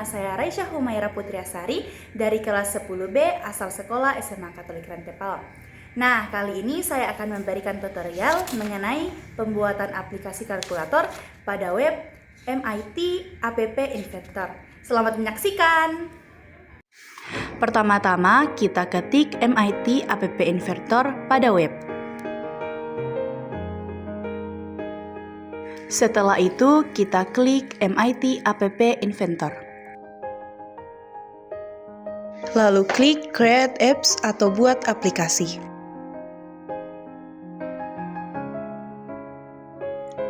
saya Raisyah Humaira Putriasari dari kelas 10B asal sekolah SMA Katolik Rantepal. Nah, kali ini saya akan memberikan tutorial mengenai pembuatan aplikasi kalkulator pada web MIT App Inventor. Selamat menyaksikan! Pertama-tama kita ketik MIT App Inventor pada web. Setelah itu, kita klik MIT App Inventor. Lalu klik Create Apps atau buat aplikasi.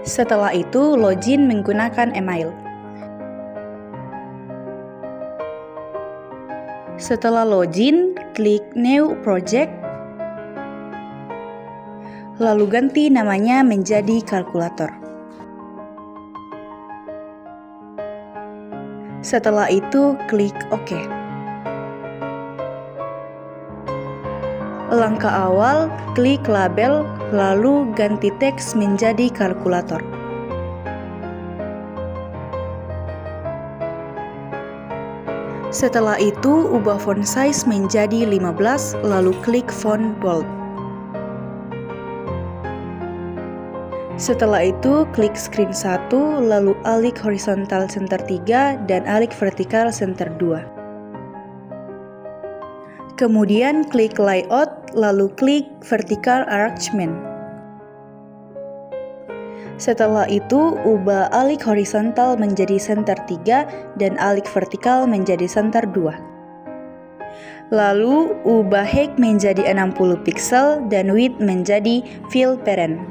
Setelah itu, login menggunakan email. Setelah login, klik New Project. Lalu ganti namanya menjadi kalkulator. Setelah itu, klik OK. Langkah awal, klik label, lalu ganti teks menjadi kalkulator. Setelah itu, ubah font size menjadi 15, lalu klik font bold. Setelah itu, klik screen 1, lalu alik horizontal center 3 dan alik vertikal center 2. Kemudian klik layout, lalu klik vertical arrangement. Setelah itu, ubah alik horizontal menjadi center 3 dan alik vertikal menjadi center 2. Lalu, ubah height menjadi 60 pixel dan width menjadi fill parent.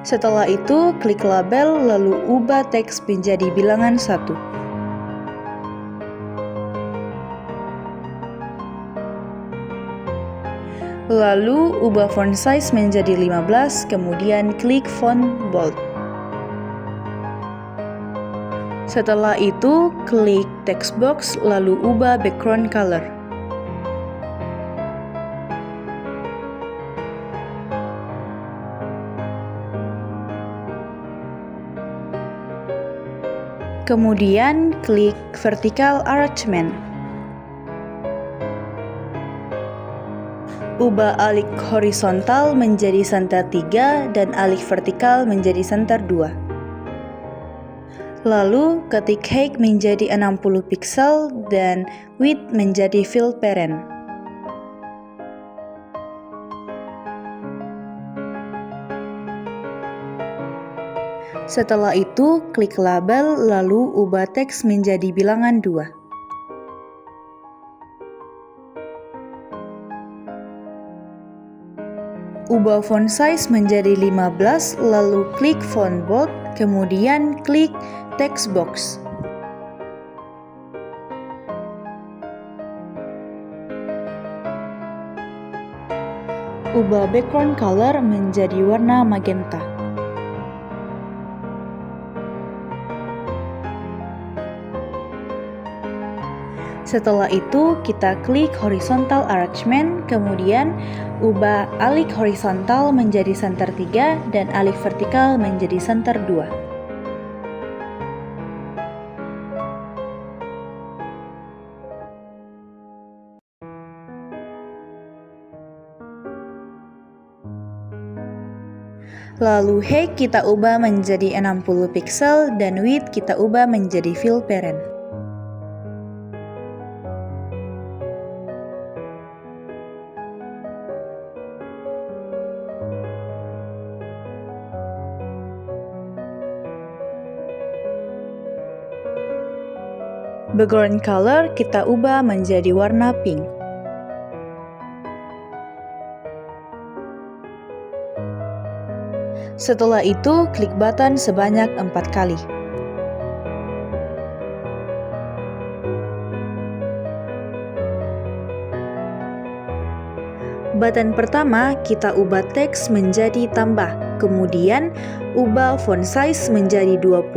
Setelah itu, klik label, lalu ubah teks menjadi bilangan 1. Lalu, ubah font size menjadi 15, kemudian klik font bold. Setelah itu, klik text box, lalu ubah background color. Kemudian, klik vertical arrangement. Ubah alik horizontal menjadi center 3 dan alik vertikal menjadi center 2. Lalu, ketik height menjadi 60 pixel dan width menjadi fill parent. Setelah itu, klik label, lalu ubah teks menjadi bilangan 2. Ubah font size menjadi 15, lalu klik font bold, kemudian klik text box. Ubah background color menjadi warna magenta. Setelah itu, kita klik horizontal arrangement, kemudian ubah alik horizontal menjadi center 3 dan alik vertikal menjadi center 2. Lalu height kita ubah menjadi 60 pixel dan width kita ubah menjadi fill parent. Background color kita ubah menjadi warna pink. Setelah itu, klik button sebanyak 4 kali. Button pertama, kita ubah teks menjadi tambah, kemudian ubah font size menjadi 20,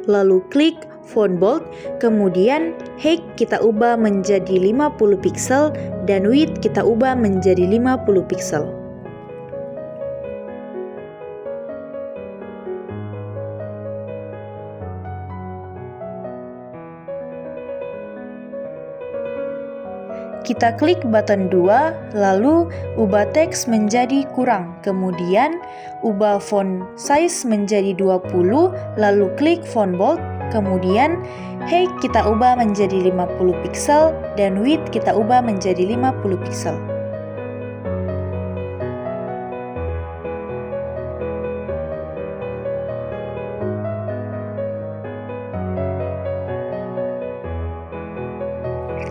lalu klik font bold, kemudian height kita ubah menjadi 50 pixel dan width kita ubah menjadi 50 pixel. Kita klik button 2, lalu ubah teks menjadi kurang. Kemudian ubah font size menjadi 20, lalu klik font bold. Kemudian height kita ubah menjadi 50 pixel dan width kita ubah menjadi 50 pixel.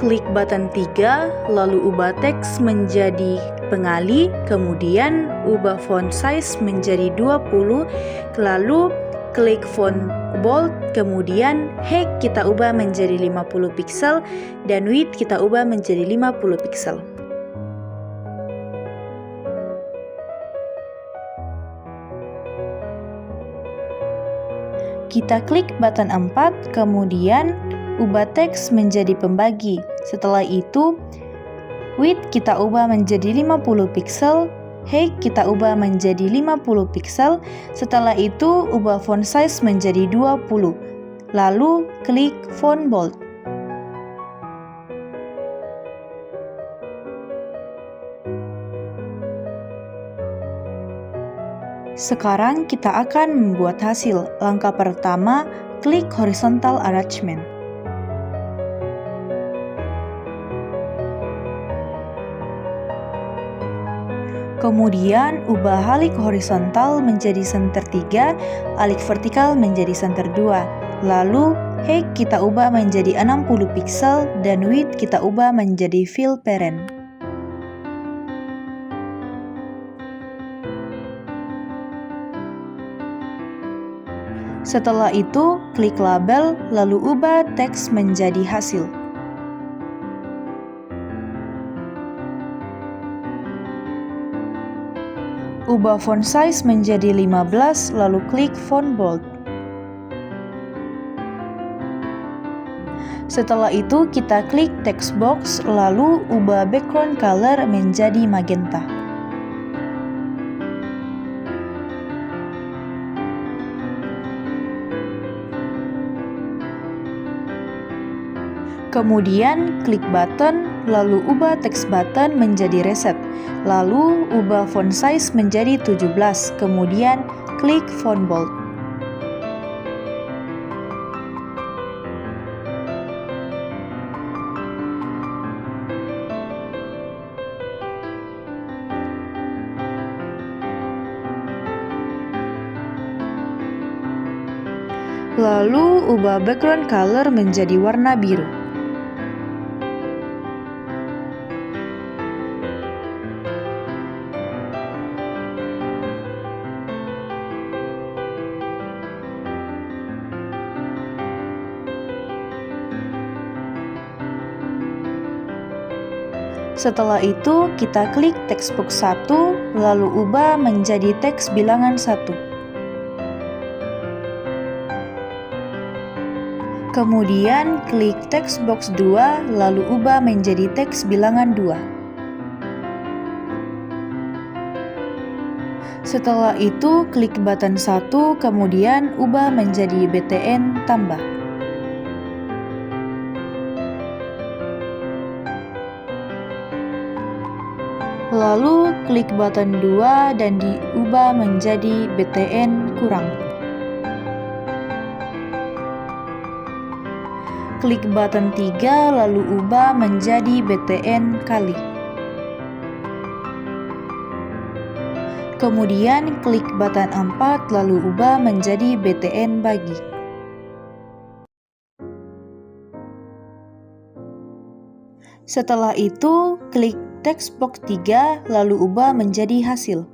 Klik button 3, lalu ubah teks menjadi pengali, kemudian ubah font size menjadi 20, lalu klik font bold, kemudian height kita ubah menjadi 50 pixel dan width kita ubah menjadi 50 pixel. Kita klik button 4, kemudian ubah teks menjadi pembagi. Setelah itu, width kita ubah menjadi 50 pixel, height kita ubah menjadi 50 pixel. Setelah itu, ubah font size menjadi 20. Lalu, klik font bold. Sekarang kita akan membuat hasil. Langkah pertama, klik horizontal arrangement. Kemudian, ubah alik horizontal menjadi center 3, alik vertikal menjadi center 2. Lalu, height kita ubah menjadi 60 pixel dan width kita ubah menjadi fill parent. Setelah itu, klik label, lalu ubah teks menjadi hasil. Ubah font size menjadi 15, lalu klik font bold. Setelah itu, kita klik text box, lalu ubah background color menjadi magenta. Kemudian, klik button, lalu ubah teks button menjadi reset. Lalu, ubah font size menjadi 17, kemudian klik font bold. Lalu, ubah background color menjadi warna biru. Setelah itu, kita klik text box 1, lalu ubah menjadi teks bilangan 1. Kemudian, klik text box 2, lalu ubah menjadi teks bilangan 2. Setelah itu, klik button 1, kemudian ubah menjadi btn tambah. Lalu klik button 2 dan diubah menjadi btn kurang. Klik button 3 lalu ubah menjadi btn kali. Kemudian klik button 4 lalu ubah menjadi btn bagi. Setelah itu, klik text box 3 lalu ubah menjadi hasil.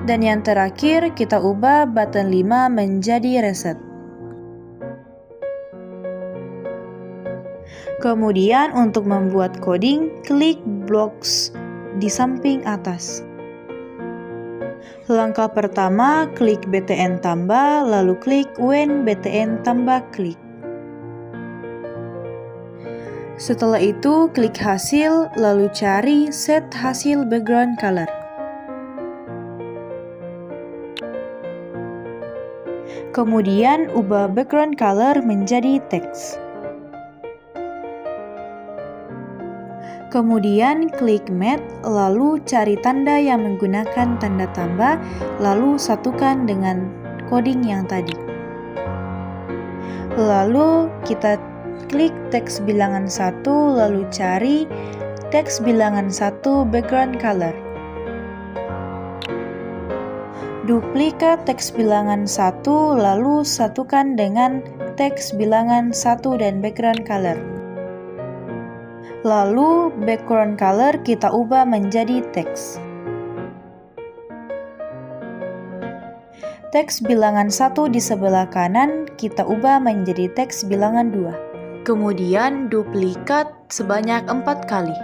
Dan yang terakhir, kita ubah button 5 menjadi reset. Kemudian untuk membuat coding, klik blocks di samping atas. Langkah pertama, klik btn tambah, lalu klik when btn tambah klik. Setelah itu, klik hasil, lalu cari set hasil background color. Kemudian ubah background color menjadi teks. Kemudian klik Matte, lalu cari tanda yang menggunakan tanda tambah, lalu satukan dengan coding yang tadi. Lalu kita klik teks bilangan 1, lalu cari teks bilangan 1 background color. Duplikat teks bilangan 1, lalu satukan dengan teks bilangan 1 dan background color. Lalu background color kita ubah menjadi teks. Teks bilangan 1 di sebelah kanan kita ubah menjadi teks bilangan 2. Kemudian duplikat sebanyak 4 kali.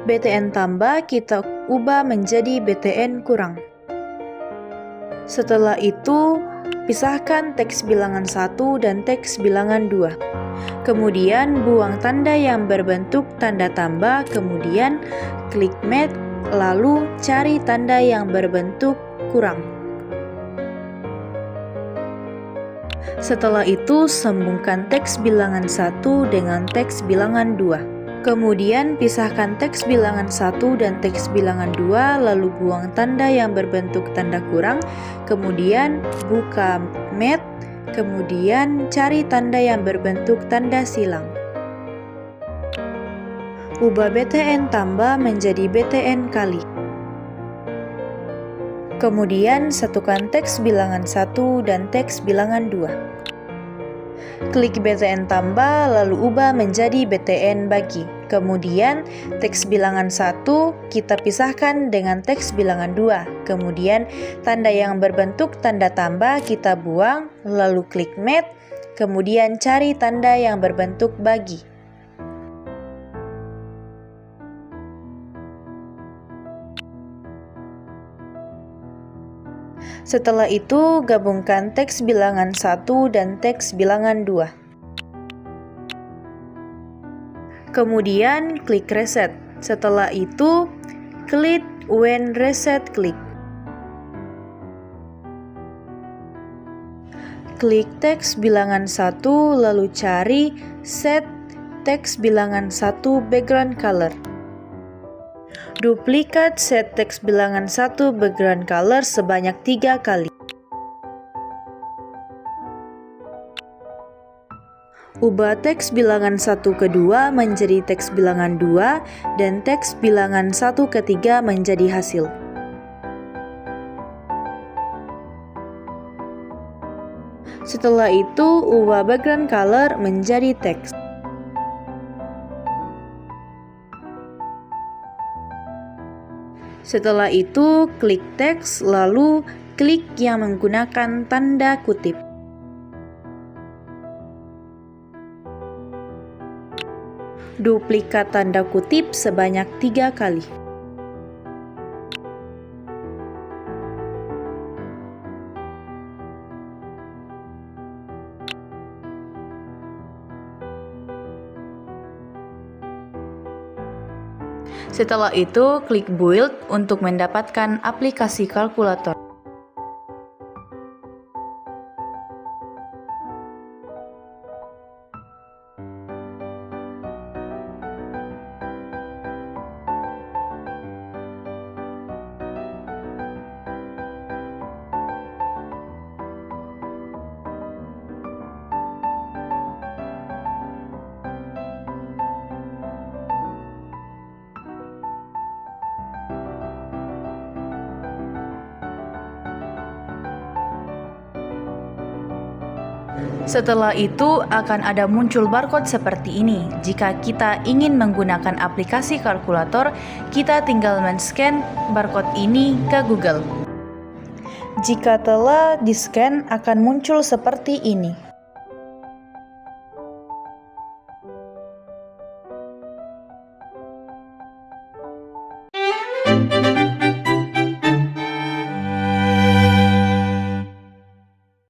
BTN tambah kita ubah menjadi BTN kurang. Setelah itu, pisahkan teks bilangan 1 dan teks bilangan 2. Kemudian buang tanda yang berbentuk tanda tambah, kemudian klik Matte, lalu cari tanda yang berbentuk kurang. Setelah itu, sambungkan teks bilangan 1 dengan teks bilangan 2. Kemudian pisahkan teks bilangan 1 dan teks bilangan 2, lalu buang tanda yang berbentuk tanda kurang, kemudian buka Matte, kemudian cari tanda yang berbentuk tanda silang. Ubah BTN tambah menjadi BTN kali. Kemudian satukan teks bilangan 1 dan teks bilangan 2. Klik BTN tambah lalu ubah menjadi BTN bagi. Kemudian teks bilangan 1 kita pisahkan dengan teks bilangan 2. Kemudian tanda yang berbentuk tanda tambah kita buang, lalu klik Matte, kemudian cari tanda yang berbentuk bagi. Setelah itu, gabungkan teks bilangan 1 dan teks bilangan 2. Kemudian, klik Reset. Setelah itu, klik When Reset Click. Klik teks bilangan 1, lalu cari Set teks bilangan 1 background color. Duplikat set teks bilangan 1 background color sebanyak 3 kali. Ubah teks bilangan 1 kedua menjadi teks bilangan 2 dan teks bilangan 1 ketiga menjadi hasil. Setelah itu, ubah background color menjadi teks. Setelah itu, klik teks, lalu klik yang menggunakan tanda kutip. Duplikat tanda kutip sebanyak 3 kali. Setelah itu, klik Build untuk mendapatkan aplikasi kalkulator. Setelah itu akan ada muncul barcode seperti ini. Jika kita ingin menggunakan aplikasi kalkulator, kita tinggal men-scan barcode ini ke Google. Jika telah di-scan akan muncul seperti ini.